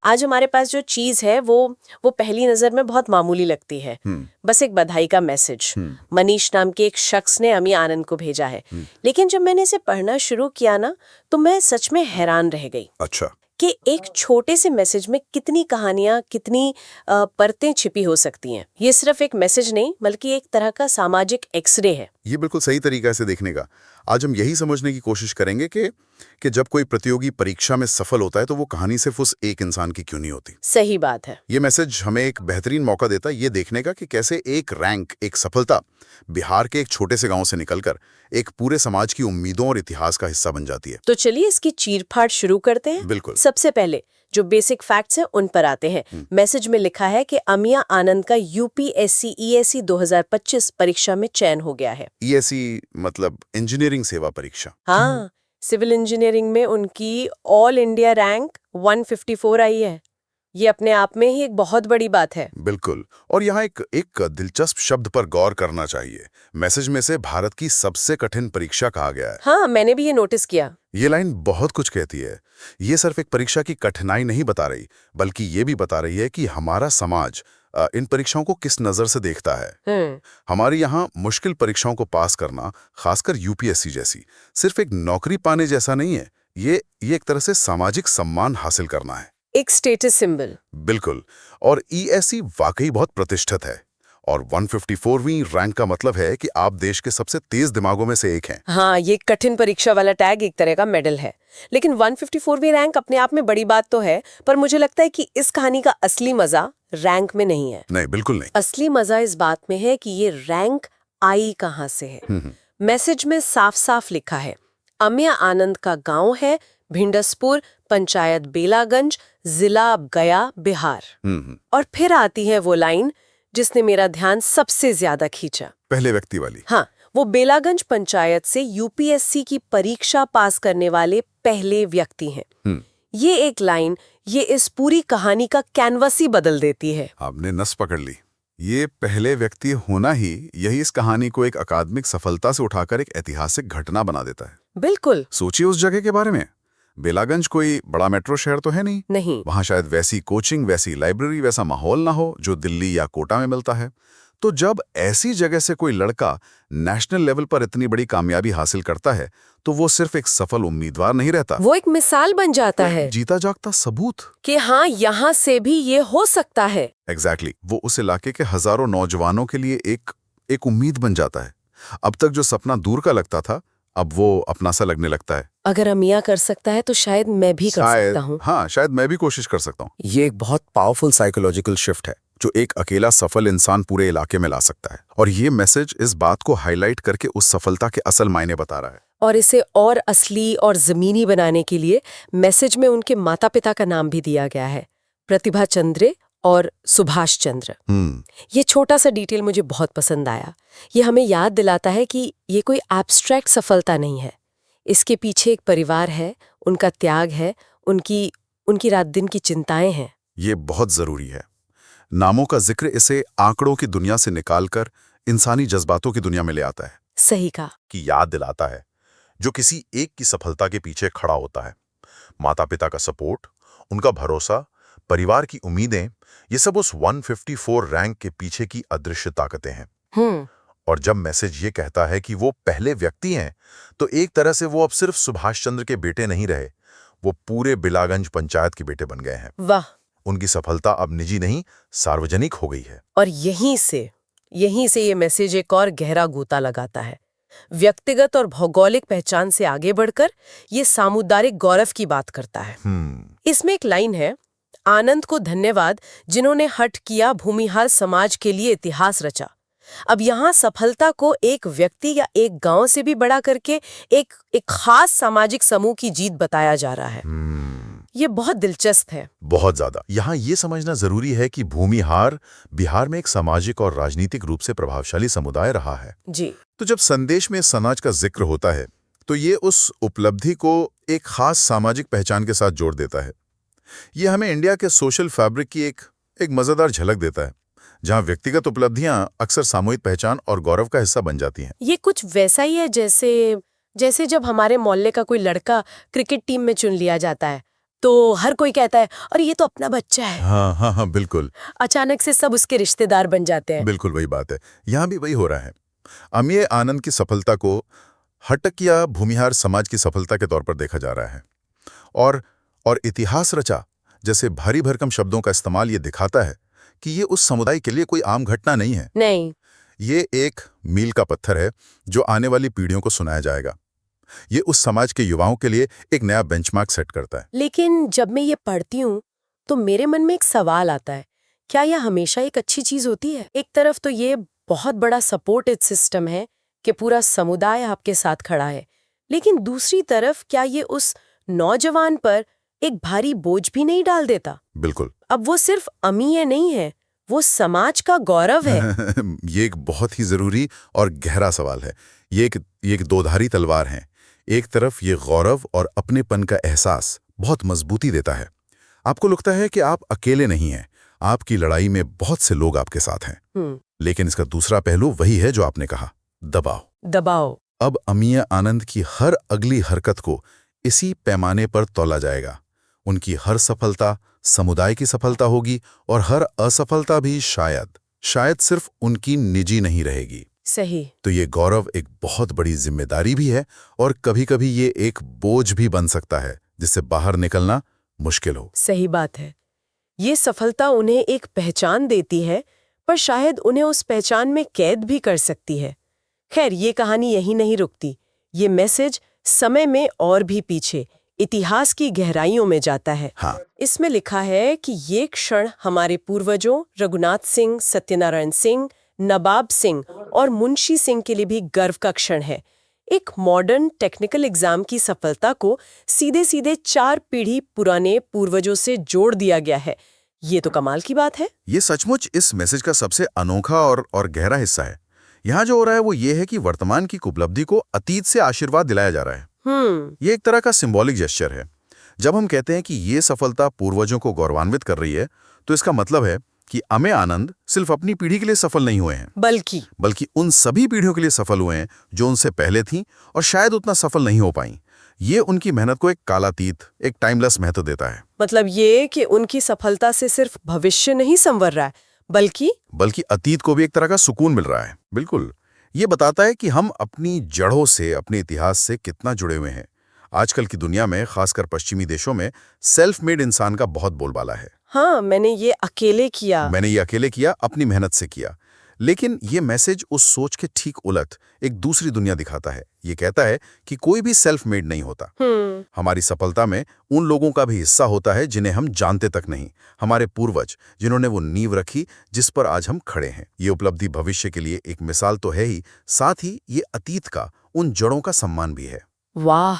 आज हमारे पास जो चीज है वो पहली नजर में बहुत मामूली लगती है। बस एक बधाई का मैसेज मनीष नाम के एक शख्स ने अमी आनंद को भेजा है। लेकिन जब मैंने इसे पढ़ना शुरू किया ना, तो मैं सच में हैरान रह गई। अच्छा। कि एक छोटे से मैसेज में कितनी कहानियां, कितनी परतें छिपी हो सकती हैं। ये सिर्फ एक मैसेज नहीं, बल्कि एक तरह का सामाजिक एक्सरे है। ये बिल्कुल सही तरीका से देखने का। आज हम यही समझने की कोशिश करेंगे कि जब कोई प्रतियोगी परीक्षा में सफल होता है तो वो कहानी सिर्फ उस एक इंसान की क्यों नहीं होती। सही बात है। ये मैसेज हमें एक बेहतरीन मौका देता है ये देखने का कि कैसे एक रैंक, एक सफलता बिहार के एक छोटे से गांव से निकलकर एक पूरे समाज की उम्मीदों और इतिहास का हिस्सा बन जाती है। तो चलिए इसकी चीर-फाड़ शुरू करते हैं। बिल्कुल। सबसे पहले जो बेसिक फैक्ट्स हैं उन पर आते हैं। मैसेज में लिखा है कि अमिया आनंद का यूपीएससी ईएससी 2025 परीक्षा में चयन हो गया है। ईएससी मतलब इंजीनियरिंग सेवा परीक्षा। हाँ, सिविल इंजीनियरिंग में उनकी ऑल इंडिया रैंक 154 आई है। ये अपने आप में ही एक बहुत बड़ी बात है। बिल्कुल। और यहाँ एक दिलचस्प शब्द पर गौर करना चाहिए। मैसेज में से भारत की सबसे कठिन परीक्षा कहा गया है। हाँ, मैंने भी ये नोटिस किया। ये लाइन बहुत कुछ कहती है। ये सिर्फ एक परीक्षा की कठिनाई नहीं बता रही, बल्कि ये भी बता रही है कि हमारा समाज इन परीक्षाओं को किस नजर से देखता है। हमारे यहाँ मुश्किल परीक्षाओं को पास करना, खासकर यूपीएससी जैसी, सिर्फ एक नौकरी पाने जैसा नहीं है। ये एक तरह से सामाजिक सम्मान हासिल करना है, एक स्टेटस सिंबल। बिल्कुल। और ईएससी वाकई बहुत प्रतिष्ठित है। और 154वीं रैंक का मतलब है कि आप देश के सबसे तेज दिमागों में से एक हैं। हाँ, ये कठिन परीक्षा वाला टैग एक तरह का मेडल है। लेकिन 154वीं रैंक अपने आप में बड़ी बात तो है, पर मुझे लगता है कि इस कहानी का असली मजा रैंक में नहीं है। नहीं, बिल्कुल नहीं। असली मजा इस बात में है कि ये रैंक आई कहाँ से है। मैसेज में साफ साफ लिखा है, अमिया आनंद का गांव है भिंडसपुर, पंचायत बेलागंज, जिला गया, बिहार। और फिर आती है वो लाइन जिसने मेरा ध्यान सबसे ज्यादा खींचा। पहले व्यक्ति वाली। हाँ, वो बेलागंज पंचायत से यूपीएससी की परीक्षा पास करने वाले पहले व्यक्ति हैं। ये एक लाइन ये इस पूरी कहानी का कैनवस ही बदल देती है। आपने नस पकड़ ली। ये पहले व्यक्ति होना ही यही इस कहानी को एक अकादमिक सफलता से उठाकर एक ऐतिहासिक घटना बना देता है। बिल्कुल। सोचिए उस जगह के बारे में। बेलागंज कोई बड़ा मेट्रो शहर तो है नहीं। वहां शायद वैसी कोचिंग, वैसी लाइब्रेरी, वैसा माहौल ना हो जो दिल्ली या कोटा में मिलता है। तो जब ऐसी जगह से कोई लड़का नेशनल लेवल पर इतनी बड़ी कामयाबी हासिल करता है, तो वो सिर्फ एक सफल उम्मीदवार नहीं रहता, वो एक मिसाल बन जाता है, जीता जागता सबूत कि हाँ, यहाँ से भी ये हो सकता है। एग्जैक्टली। वो उस इलाके के हजारों नौजवानों के लिए एक उम्मीद बन जाता है। अब तक जो सपना दूर का लगता था, अब वो अपना सा लगने लगता है। अगर अमिया कर सकता है तो शायद मैं भी कर सकता हूँ। हाँ, शायद मैं भी कोशिश कर सकता हूँ। ये एक बहुत पावरफुल साइकोलॉजिकल शिफ्ट है जो एक अकेला सफल इंसान पूरे इलाके में ला सकता है। और ये मैसेज इस बात को हाईलाइट करके उस सफलता के असल मायने बता रहा है। और इसे और असली और जमीनी बनाने के लिए मैसेज में उनके माता पिता का नाम भी दिया गया है, प्रतिभा चंद्र और सुभाष चंद्र। ये छोटा सा डिटेल मुझे बहुत पसंद आया। ये हमें याद दिलाता है कि ये कोई एब्स्ट्रैक्ट सफलता नहीं है। इसके पीछे एक परिवार है, उनका त्याग है, उनकी रात दिन की चिंताएं हैं। ये बहुत जरूरी है। नामों का जिक्र इसे आंकड़ों की दुनिया से निकालकर इंसानी जज्बातों की दुनिया में ले आता है। सही कहा। कि याद दिलाता है जो किसी एक की सफलता के पीछे खड़ा होता है। माता पिता का सपोर्ट, उनका भरोसा, परिवार की उम्मीदें, ये सब उस 154 रैंक के पीछे की अदृश्य ताकतें हैं। और जब मैसेज ये कहता है कि वो पहले व्यक्ति हैं, तो एक तरह से वो अब सिर्फ सुभाष चंद्र के बेटे नहीं रहे, वो पूरे बिलागंज पंचायत के बेटे बन गए हैं। वाह। उनकी सफलता अब निजी नहीं, सार्वजनिक हो गई है। और यहीं से ये मैसेज एक और गहरा गोता लगाता है। व्यक्तिगत और भौगोलिक पहचान से आगे बढ़कर ये सामुदायिक गौरव की बात करता है। इसमें एक लाइन है, आनंद को धन्यवाद जिन्होंने हट किया, भूमिहार समाज के लिए इतिहास रचा। अब यहाँ सफलता को एक व्यक्ति या एक गांव से भी बड़ा करके एक खास सामाजिक समूह की जीत बताया जा रहा है। ये बहुत दिलचस्प है। बहुत ज्यादा। यहाँ ये समझना जरूरी है कि भूमिहार बिहार में एक सामाजिक और राजनीतिक रूप से प्रभावशाली समुदाय रहा है। जी। तो जब संदेश में समाज का जिक्र होता है, तो ये उस उपलब्धि को एक खास सामाजिक पहचान के साथ जोड़ देता है। ये हमें इंडिया के सोशल फैब्रिक की एक मजेदार झलक देता है, जहां व्यक्तिगत उपलब्धियां अक्सर सामूहिक पहचान और गौरव का हिस्सा बन जाती हैं। ये कुछ वैसा ही है जैसे जब हमारे मोहल्ले का कोई लड़का क्रिकेट टीम में चुन लिया जाता है। तो हर कोई कहता है और ये तो अपना बच्चा है। हाँ हाँ हाँ, बिल्कुल अचानक से सब उसके रिश्तेदार बन जाते हैं। बिल्कुल वही बात है। यहाँ भी वही हो रहा है। अमेय आनंद की सफलता को हटक या भूमिहार समाज की सफलता के तौर पर देखा जा रहा है, और इतिहास रचा जैसे भारी भरकम शब्दों का इस्तेमाल ये दिखाता है कि ये उस समुदाय के लिए कोई आम घटना नहीं है। नहीं, ये एक मील का पत्थर है जो आने वाली पीढ़ियों को सुनाया जाएगा। ये उस समाज के युवाओं के लिए एक नया बेंचमार्क सेट करता है। लेकिन जब मैं ये पढ़ती हूँ तो मेरे मन में एक सवाल आता है, क्या यह हमेशा एक अच्छी चीज होती है? एक तरफ तो ये बहुत बड़ा सपोर्टेड सिस्टम है कि पूरा समुदाय आपके साथ खड़ा है, लेकिन दूसरी तरफ क्या ये उस नौजवान पर एक भारी बोझ भी नहीं डाल देता? बिल्कुल। अब वो सिर्फ अमीय नहीं है, वो समाज का गौरव है। ये एक बहुत ही जरूरी और गहरा सवाल है। ये एक दोधारी तलवार है। एक तरफ ये गौरव और अपनेपन का एहसास बहुत मजबूती देता है। आपको लगता है कि आप अकेले नहीं हैं, आपकी लड़ाई में बहुत से लोग आपके साथ हैं। लेकिन इसका दूसरा पहलू वही है जो आपने कहा, दबाव। अब अमीय आनंद की हर अगली हरकत को इसी पैमाने पर तौला जाएगा। उनकी हर सफलता समुदाय की सफलता होगी और हर असफलता भी शायद सिर्फ उनकी निजी नहीं रहेगी। सही। तो ये गौरव एक बहुत बड़ी जिम्मेदारी भी है और कभी-कभी ये एक बोझ भी बन सकता है जिससे बाहर निकलना मुश्किल हो। सही बात है। ये सफलता उन्हें एक पहचान देती है, पर शायद उन्हें उस पहचान में कैद भी कर सकती है। खैर, ये कहानी यही नहीं रुकती। ये मैसेज समय में और भी पीछे इतिहास की गहराइयों में जाता है। हाँ। इसमें लिखा है कि ये क्षण हमारे पूर्वजों रघुनाथ सिंह, सत्यनारायण सिंह, नवाब सिंह और मुंशी सिंह के लिए भी गर्व का क्षण है। एक मॉडर्न टेक्निकल एग्जाम की सफलता को सीधे सीधे 4 पीढ़ी पुराने पूर्वजों से जोड़ दिया गया है। ये तो कमाल की बात है। ये सचमुच इस मैसेज का सबसे अनोखा और गहरा हिस्सा है। यहाँ जो हो रहा है वो ये है कि वर्तमान की उपलब्धि को अतीत से आशीर्वाद दिलाया जा रहा है। ये एक तरह का सिंबॉलिक जेस्चर है। जब हम कहते हैं कि ये सफलता पूर्वजों को गौरवान्वित कर रही है, तो इसका मतलब है कि अमेय आनंद सिर्फ अपनी पीढ़ी के लिए सफल नहीं हुए हैं, बल्कि उन सभी पीढ़ियों के लिए सफल हुए हैं जो उनसे पहले थीं और शायद उतना सफल नहीं हो पाई। ये उनकी मेहनत को एक कालातीत, एक टाइमलेस महत्व देता है। मतलब ये कि उनकी सफलता से सिर्फ भविष्य नहीं संवर रहा है, बल्कि अतीत को भी एक तरह का सुकून मिल रहा है। बिल्कुल। ये बताता है कि हम अपनी जड़ों से, अपने इतिहास से कितना जुड़े हुए हैं। आजकल की दुनिया में, खासकर पश्चिमी देशों में, सेल्फ मेड इंसान का बहुत बोलबाला है। हाँ, मैंने ये अकेले किया, अपनी मेहनत से किया। लेकिन ये मैसेज उस सोच के ठीक उलट एक दूसरी दुनिया दिखाता है। ये कहता है कि कोई भी सेल्फ मेड नहीं होता। हमारी सफलता में उन लोगों का भी हिस्सा होता है जिन्हें हम जानते तक नहीं, हमारे पूर्वज, जिन्होंने वो नींव रखी जिस पर आज हम खड़े हैं। ये उपलब्धि भविष्य के लिए एक मिसाल तो है ही, साथ ही ये अतीत का, उन जड़ों का सम्मान भी है। वाह!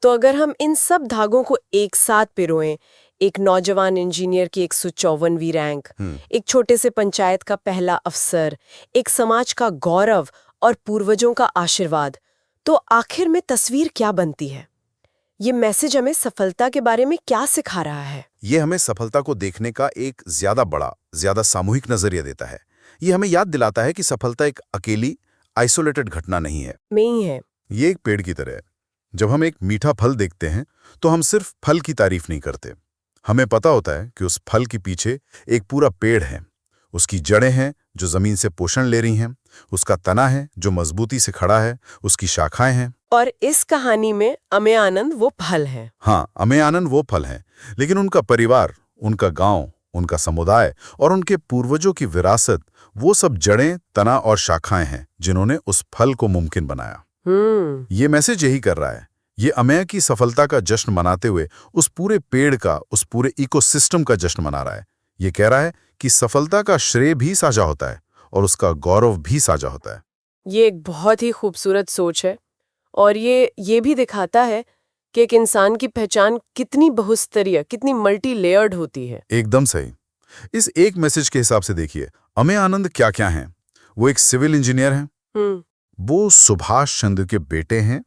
तो अगर हम इन सब धागों को एक साथ पिरोएं, एक नौजवान इंजीनियर की 154वीं रैंक, एक छोटे से पंचायत का पहला अफसर, एक समाज का गौरव और पूर्वजों का आशीर्वाद, तो आखिर में तस्वीर क्या बनती है? ये मैसेज हमें सफलता के बारे में क्या सिखा रहा है? ये हमें सफलता को देखने का एक ज्यादा बड़ा, ज्यादा सामूहिक नजरिया देता है। ये हमें याद दिलाता है कि सफलता एक अकेली, आइसोलेटेड घटना नहीं है। ये एक पेड़ की तरह है। जब हम एक मीठा फल देखते हैं तो हम सिर्फ फल की तारीफ नहीं करते। हमें पता होता है कि उस फल के पीछे एक पूरा पेड़ है। उसकी जड़ें हैं जो जमीन से पोषण ले रही हैं, उसका तना है जो मजबूती से खड़ा है, उसकी शाखाएं हैं। और इस कहानी में अमेय आनंद वो फल है। हाँ, अमेय आनंद वो फल है, लेकिन उनका परिवार, उनका गांव, उनका समुदाय और उनके पूर्वजों की विरासत, वो सब जड़ें, तना और शाखाएं हैं जिन्होंने उस फल को मुमकिन बनाया। ये मैसेज यही कर रहा है। ये अमेय की सफलता का जश्न मनाते हुए उस पूरे पेड़ का, उस पूरे इकोसिस्टम का जश्न मना रहा है। ये कह रहा है कि सफलता का श्रेय भी साझा होता है और उसका गौरव भी साझा होता है। ये एक बहुत ही खूबसूरत सोच है और ये भी दिखाता है कि एक इंसान की पहचान कितनी बहुस्तरीय, कितनी मल्टी लेयर्ड होती है। एकदम सही। इस एक मैसेज के हिसाब से देखिए, अमेय आनंद क्या हैं। वो एक सिविल इंजीनियर हैं, वो सुभाष चंद्र के बेटे हैं,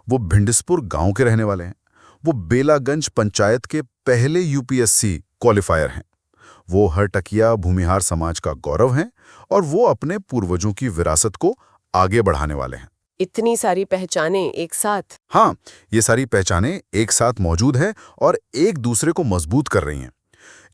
वो भिंडिसपुर गांव के रहने वाले हैं, वो बेलागंज पंचायत के पहले यूपीएससी क्वालिफायर हैं, वो हरटकिया भूमिहार समाज का गौरव हैं और वो अपने पूर्वजों की विरासत को आगे बढ़ाने वाले हैं। इतनी सारी पहचानें एक साथ। हाँ, ये सारी पहचानें एक साथ मौजूद हैं और एक दूसरे को मजबूत कर रही हैं।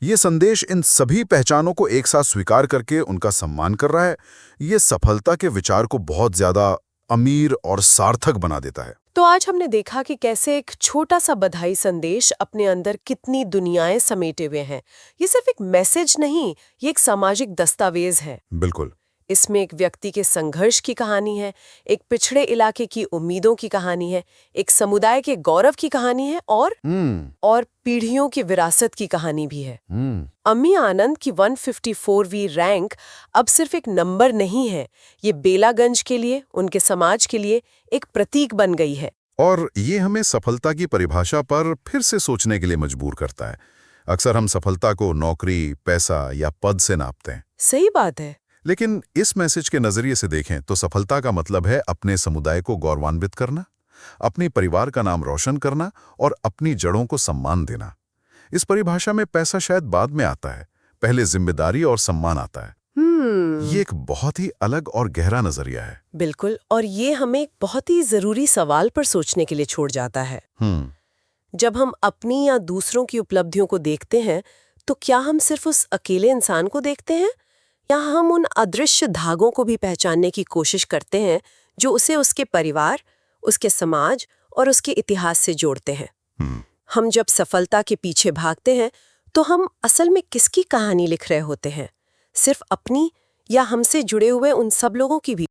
ये संदेश इन सभी पहचानों को एक साथ स्वीकार करके उनका सम्मान कर रहा है। ये सफलता के विचार को बहुत ज्यादा अमीर और सार्थक बना देता है। तो आज हमने देखा कि कैसे एक छोटा सा बधाई संदेश अपने अंदर कितनी दुनियाएं समेटे हुए हैं। ये सिर्फ एक मैसेज नहीं, ये एक सामाजिक दस्तावेज है। बिल्कुल। इसमें एक व्यक्ति के संघर्ष की कहानी है, एक पिछड़े इलाके की उम्मीदों की कहानी है, एक समुदाय के गौरव की कहानी है और पीढ़ियों की विरासत की कहानी भी है। अम्मी आनंद की 154वीं रैंक अब सिर्फ एक नंबर नहीं है, ये बेलागंज के लिए, उनके समाज के लिए एक प्रतीक बन गई है। और ये हमें सफलता की परिभाषा पर फिर से सोचने के लिए मजबूर करता है। अक्सर हम सफलता को नौकरी, पैसा या पद से नापते हैं। सही बात है। लेकिन इस मैसेज के नजरिए से देखें तो सफलता का मतलब है अपने समुदाय को गौरवान्वित करना, अपने परिवार का नाम रोशन करना और अपनी जड़ों को सम्मान देना। इस परिभाषा में पैसा शायद बाद में आता है, पहले जिम्मेदारी और सम्मान आता है। ये एक बहुत ही अलग और गहरा नजरिया है। बिल्कुल, और ये हमें एक बहुत ही जरूरी सवाल पर सोचने के लिए छोड़ जाता है। जब हम अपनी या दूसरों की उपलब्धियों को देखते हैं, तो क्या हम सिर्फ उस अकेले इंसान को देखते हैं, या हम उन अदृश्य धागों को भी पहचानने की कोशिश करते हैं जो उसे उसके परिवार, उसके समाज और उसके इतिहास से जोड़ते हैं? हम जब सफलता के पीछे भागते हैं तो हम असल में किसकी कहानी लिख रहे होते हैं? सिर्फ अपनी, या हमसे जुड़े हुए उन सब लोगों की भी?